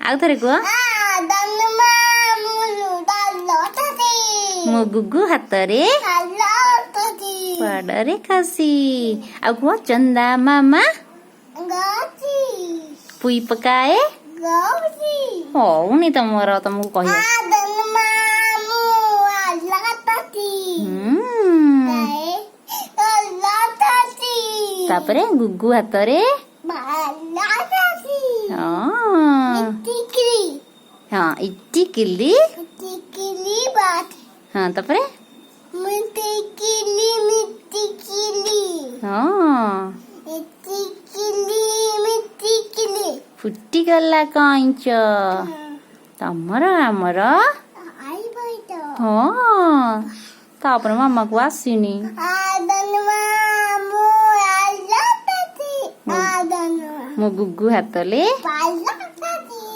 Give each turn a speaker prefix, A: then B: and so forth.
A: ଆଉ ଥରେ କୁହ। ମୋ ଗୁଗୁ ହାତରେ ବଡରେ ଖସି। ଆଉ କୁହ ଚନ୍ଦା ମାମା ପୁଇ ପକାଏ। ହଉନି ତମକୁ କହିବ। ତାପରେ ଗୁଗୁ ହାତରେ ହଁ ଇଟିକିଲି। ହଁ ତାପରେ ଫୁଟିଗଲା କଇଁଚ। ତମର ଆମର ହଁ। ତାପରେ ମାମାକୁ ଆସିନି। ମୋ ଗୁଗୁ ହାତରେ